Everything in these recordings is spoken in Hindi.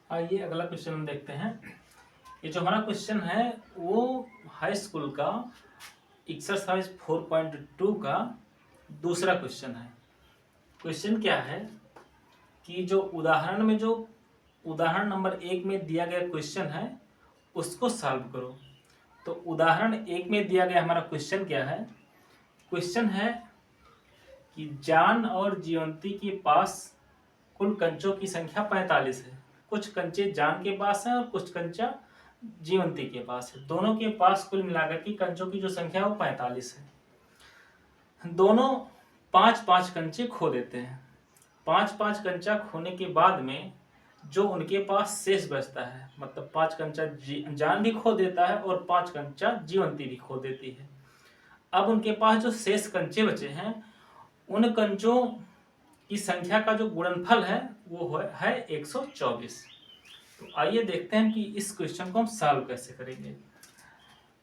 आइए अगला क्वेश्चन हम देखते हैं। ये जो हमारा क्वेश्चन है वो हाई स्कूल का एक्सरसाइज 4.2 का दूसरा क्वेश्चन है। क्वेश्चन क्या है कि जो उदाहरण नंबर 1 में दिया गया क्वेश्चन है उसको सॉल्व करो। तो उदाहरण 1 में दिया गया हमारा क्वेश्चन क्या है? क्वेश्चन है कि जान और जीवंती के पास कुल कंचों की संख्या 45 है। कुछ कंचे जान के पास है और कुछ कंचा जीवंती के पास है। दोनों के पास कुल मिलाकर की कंचों की जो संख्या है वो 45 है। दोनों 5-5 कंचे खो देते हैं। 5-5 कंचा खोने के बाद में जो उनके पास शेष बचता है, मतलब 5 कंचा जान भी खो देता है और 5 कंचा जीवंती भी खो देती है। अब उनके पास जो शेष कंचे बचे हैं उन कंचों की संख्या का जो गुणनफल है वो है 124। तो आइए देखते हैं कि इस क्वेश्चन को हम सॉल्व कैसे करेंगे।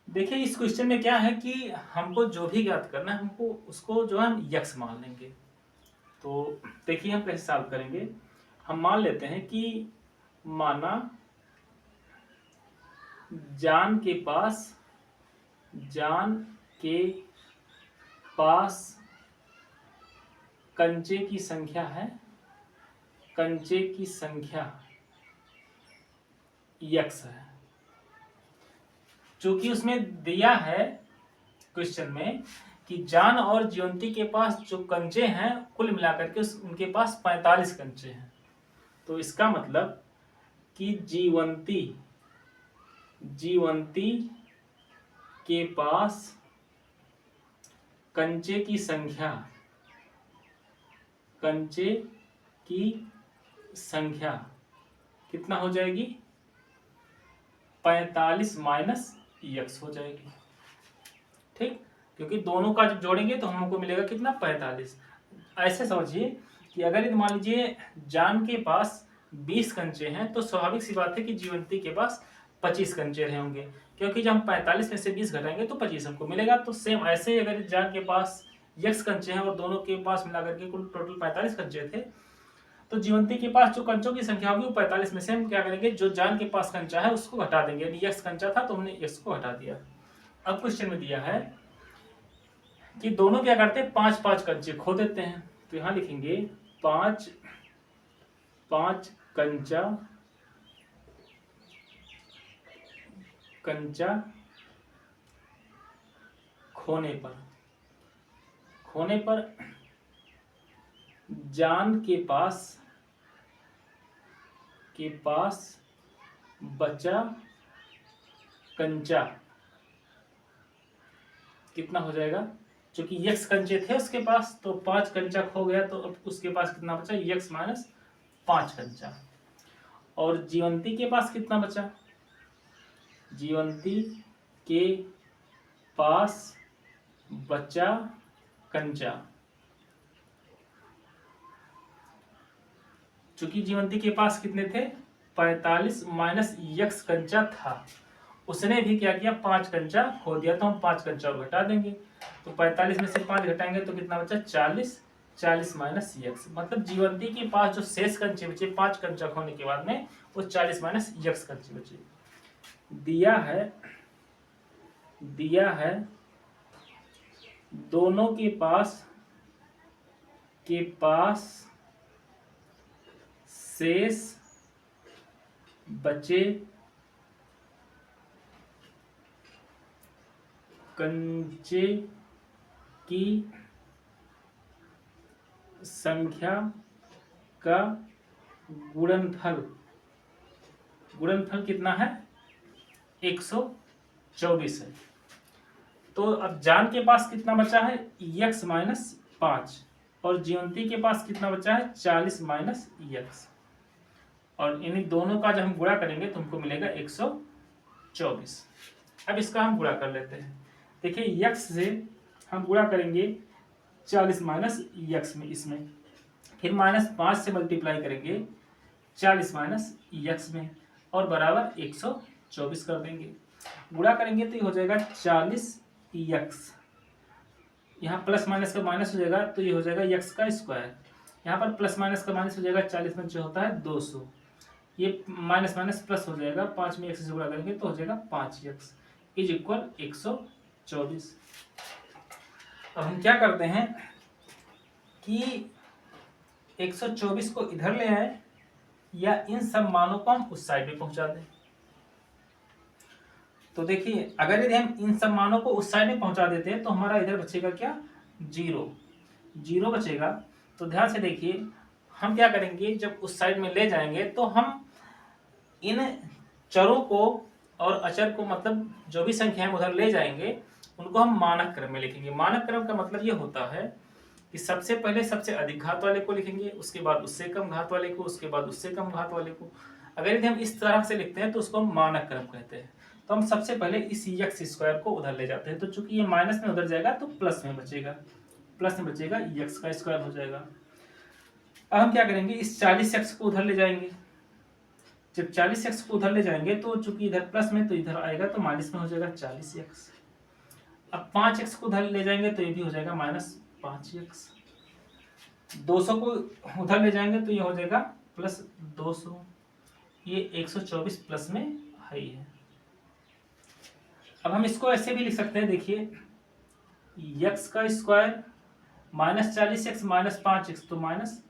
देखिए इस क्वेश्चन में क्या है कि हमको जो भी ज्ञात करना है हमको उसको जो है हम यक्स मान लेंगे। तो देखिए हम कैसे सॉल्व करेंगे। हम मान लेते हैं कि माना जान के पास कंचे की संख्या है, कंचे की संख्या यक्स है। चूंकि उसमें दिया है क्वेश्चन में कि जान और जीवंती के पास जो कंचे हैं कुल मिलाकर के उनके पास 45 कंचे हैं। तो इसका मतलब कि जीवंती के पास कंचे की संख्या कितना हो जाएगी? 45 माइनस यक्स हो जाएगी। ठीक, क्योंकि दोनों का जब जोड़ेंगे तो हमको मिलेगा कितना? 45। ऐसे समझिए कि अगर मान लीजिए जान के पास 20 कंचे हैं तो स्वाभाविक सी बात है कि जीवंती के पास 25 कंचे रहे होंगे, क्योंकि जब हम 45 में से 20 घटाएंगे तो 25 हमको मिलेगा। तो सेम ऐसे ही अगर जान के पास यक्स कंचे हैं और दोनों के पास मिलाकर के कुल टोटल 45 कंचे थे तो जीवंती के पास जो कंचों की संख्या होगी वो 45 में से हम क्या करेंगे, जो जान के पास कंचा है उसको घटा देंगे। यानी यक्स कंचा था तो हमने यक्स को हटा दिया। अब क्वेश्चन में दिया है कि दोनों क्या करते हैं? 5-5 कंचे खो देते हैं। तो यहां लिखेंगे 5 कंचा खोने पर जान के पास बचा कंचा कितना हो जाएगा? क्योंकि यक्स कंचे थे उसके पास तो 5 कंचा खो गया, तो अब उसके पास कितना बचा? यक्स माइनस 5 कंचा। और जीवंती के पास कितना बचा? जीवंती के पास बचा कंचा, चूंकि जीवंती के पास कितने थे? 45 माइनस यक्स कंचा था, उसने भी क्या किया? 5 कंचा खो दिया। तो हम 5 कंचा और घटा देंगे। तो 45 में से 5 घटाएंगे तो कितना बचा? 40। 40 माइनस यक्स, मतलब जीवंती के पास जो शेष कंचे बचे 5 कंचा खोने के बाद में वो 40 माइनस यक्स कंचे बचे। दिया है दोनों के पास शेष बचे कंचे की संख्या का गुणनफल कितना है? 124 है। तो अब जान के पास कितना बचा है? यक्स माइनस 5 और जीवंती के पास कितना बचा है? 40 माइनस यक्स। और इन दोनों का जब हम गुणा करेंगे तो हमको मिलेगा 124। अब इसका हम गुणा कर लेते हैं। देखिए यक्स से हम गुणा करेंगे 40 माइनस यक्स में, इसमें फिर -5 से मल्टीप्लाई करेंगे 40 माइनस यक्स में और बराबर 124 कर देंगे। गुणा करेंगे तो ये हो जाएगा 40 यक्स, यहाँ प्लस माइनस का माइनस हो जाएगा तो ये हो जाएगा यक्स का स्क्वायर। यहाँ पर प्लस माइनस का माइनस हो जाएगा, 40 में जो होता है 200। ये माइनस माइनस प्लस हो जाएगा, 5 में 1 से गुणा करेंगे तो हो जाएगा 5x इज इक्वल 124। अब हम क्या करते हैं कि 124 को इधर ले आए या इन सब मानों को हम उस साइड में पहुंचा दें। तो देखिए अगर यदि हम इन सब मानों को उस साइड में पहुंचा देते हैं तो हमारा इधर बचेगा क्या, 0 बचेगा। तो ध्यान से देखिए हम क्या करेंगे, जब उस साइड में ले जाएंगे तो हम इन चरों को और अचर को, मतलब जो भी संख्या हम उधर ले जाएंगे उनको हम मानक क्रम में लिखेंगे। मानक क्रम का मतलब ये होता है कि सबसे पहले सबसे अधिक घात वाले को लिखेंगे, उसके बाद उससे कम घात वाले को, उसके बाद उससे कम घात वाले को। अगर यदि हम इस तरह से लिखते हैं तो उसको हम मानक क्रम कहते हैं। तो हम सबसे पहले इस x स्क्वायर को उधर ले जाते हैं, तो चूंकि ये माइनस में उधर जाएगा तो प्लस में बचेगा, x का स्क्वायर हो जाएगा। अब हम क्या करेंगे, इस 40x को उधर ले जाएंगे। जब 40x को उधर ले जाएंगे तो चूंकि इधर प्लस में तो इधर आएगा तो माइनस में हो जाएगा 40x। अब 5x को उधर ले जाएंगे तो ये भी हो जाएगा माइनस 5x। 200 को उधर ले जाएंगे तो ये हो जाएगा प्लस 200। ये 124 प्लस में है ही है। अब हम इसको ऐसे भी लिख सकते हैं, देखिए x का square minus 40x minus 5x तो माइनस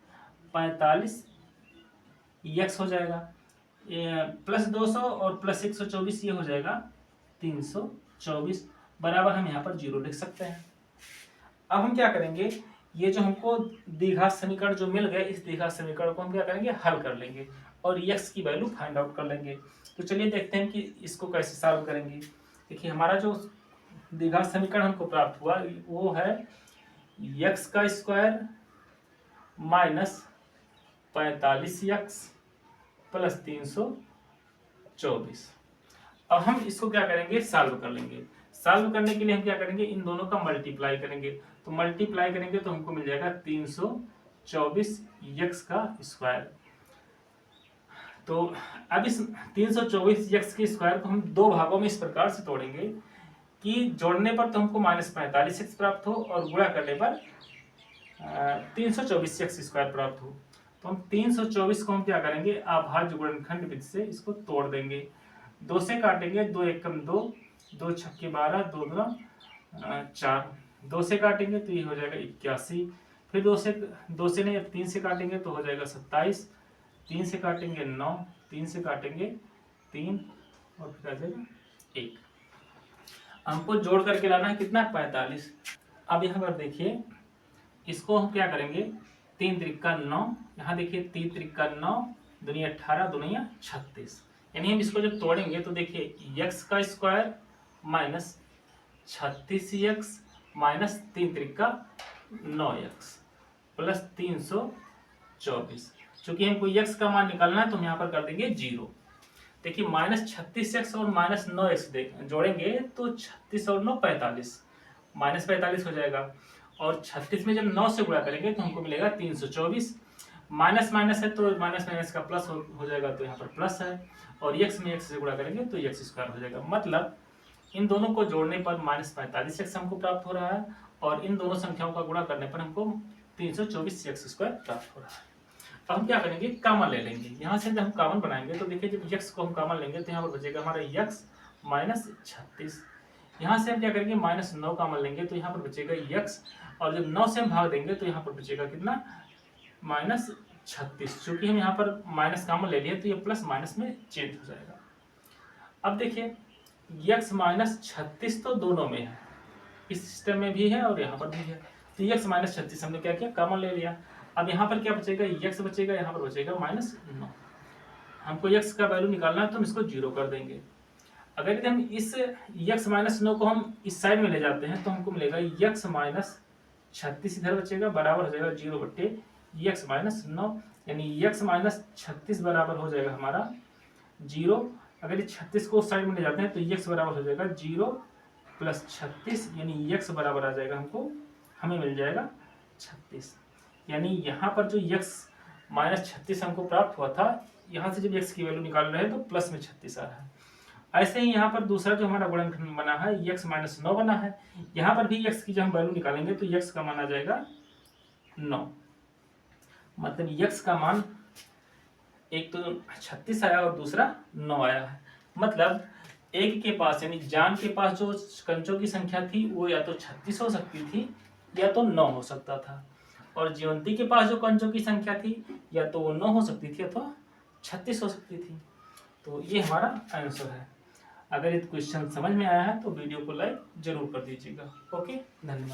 45x हो जाएगा। प्लस 200 और प्लस 124 ये हो जाएगा 324 बराबर हम यहाँ पर 0 लिख सकते हैं। अब हम क्या करेंगे, ये जो हमको द्विघात समीकरण जो मिल गया, इस द्विघात समीकरण को हम क्या करेंगे, हल कर लेंगे और x की वैल्यू फाइंड आउट कर लेंगे। तो चलिए देखते हैं कि इसको कैसे सॉल्व करेंगे। देखिए हमारा जो द्विघात समीकरण हमको प्राप्त हुआ वो है x का स्क्वायर माइनस 45x प्लस 324। अब हम इसको क्या करेंगे, सॉल्व कर लेंगे। सॉल्व करने के लिए हम क्या करेंगे, इन दोनों का मल्टीप्लाई करेंगे। तो मल्टीप्लाई करेंगे तो हमको मिल जाएगा 324x का स्क्वायर। तो अब इस 324x के स्क्वायर को हम दो भागों में इस प्रकार से तोड़ेंगे कि जोड़ने पर तो हमको माइनस 45x प्राप्त हो और गुणा करने पर 324x स्क्वायर प्राप्त हो। तो हम 324 को हम क्या करेंगे, अभाज्य गुणनखंड विधि से इसको तोड़ देंगे। 2 से काटेंगे, 2 एकम 2, 2 छक्के 12, 2 दूना 4। 2 से काटेंगे तो ये हो जाएगा 81। फिर 2 से नहीं 3 से काटेंगे तो हो जाएगा 27। 3 से काटेंगे 9, 3 से काटेंगे 3 और फिर आ जाएगा 1। हमको जोड़ करके लाना है कितना, 45। अब यहाँ पर देखिए इसको हम क्या करेंगे, 3 त्रिका 9, यहाँ देखिए 3 त्रिका 9, दुनिया 18, दुनिया 36। यानी हम इसको जब तोड़ेंगे तो देखिए x का square minus 36x minus 3 Trika 9x plus 324। चूंकि हमको x का मान निकालना है तो हम यहाँ पर कर देंगे 0। देखिए माइनस 36x और माइनस 9x जोड़ेंगे तो 36 और 9 45, माइनस 45 हो जाएगा। और 36 में जब 9 से गुणा करेंगे तो हमको मिलेगा 324। माइनस माइनस है तो माइनस माइनस का प्लस हो जाएगा, तो यहाँ पर प्लस है। और x में x से गुणा करेंगे तो x स्क्वायर हो जाएगा। मतलब इन दोनों को जोड़ने पर माइनस 45x हमको प्राप्त हो रहा है और इन दोनों संख्याओं का गुणा करने पर हमको 324x स्क्वायर प्राप्त हो रहा है। अब हम क्या करेंगे, कॉमन ले लेंगे। यहाँ से जब हम कॉमन बनाएंगे तो देखिए जब x को हम कॉमन लेंगे तो यहाँ पर बचेगा हमारा x माइनस 36। यहाँ से हम क्या करेंगे, माइनस 9 कॉमन लेंगे तो यहाँ पर बचेगा x, और जब 9 से हम भाग देंगे तो यहाँ पर बचेगा कितना, माइनस 36। चूंकि हम यहाँ पर माइनस कॉमन ले लिए तो ये प्लस माइनस में चेंज हो जाएगा। अब देखिए x माइनस 36 तो दोनों में है, इस सिस्टम में भी है और यहाँ पर भी है। तो x माइनस 36 हमने क्या किया, कॉमन ले लिया। अब यहाँ पर क्या बचेगा, x बचेगा, यहाँ पर बचेगा माइनस 9। हमको x का वैल्यू निकालना है तो हम इसको 0 कर देंगे। अगर यदि हम इस x माइनस 9 को हम इस साइड में ले जाते हैं तो हमको मिलेगा x माइनस 36 इधर बचेगा, बराबर हो जाएगा 0 बट्टे x माइनस 9। यानी x माइनस 36 बराबर हो जाएगा हमारा 0। अगर ये 36 को उस साइड में ले जाते हैं तो x बराबर हो जाएगा 0 प्लस 36, यानी x बराबर आ जाएगा हमको, हमें मिल जाएगा 36। यानी यहाँ पर जो x माइनस 36 हमको प्राप्त हुआ था, यहाँ से जब x की वैल्यू निकाल रहे हैं तो प्लस में 36 आ रहा है। ऐसे ही यहाँ पर दूसरा जो हमारा गुणनखंड बना है x माइनस 9 बना है, यहाँ पर भी x की जब हम वैल्यू निकालेंगे तो x का मान आ जाएगा 9। मतलब x का मान एक तो 36 आया और दूसरा 9 आया है। मतलब एक के पास यानी जान के पास जो कंचों की संख्या थी वो या तो 36 हो सकती थी या तो 9 हो सकता था, और जीवंती के पास जो कंचों की संख्या थी या तो वो 9 हो सकती थी अथवा 36 हो सकती थी। तो ये हमारा आंसर है। अगर ये क्वेश्चन समझ में आया है तो वीडियो को लाइक जरूर कर दीजिएगा। ओके, धन्यवाद।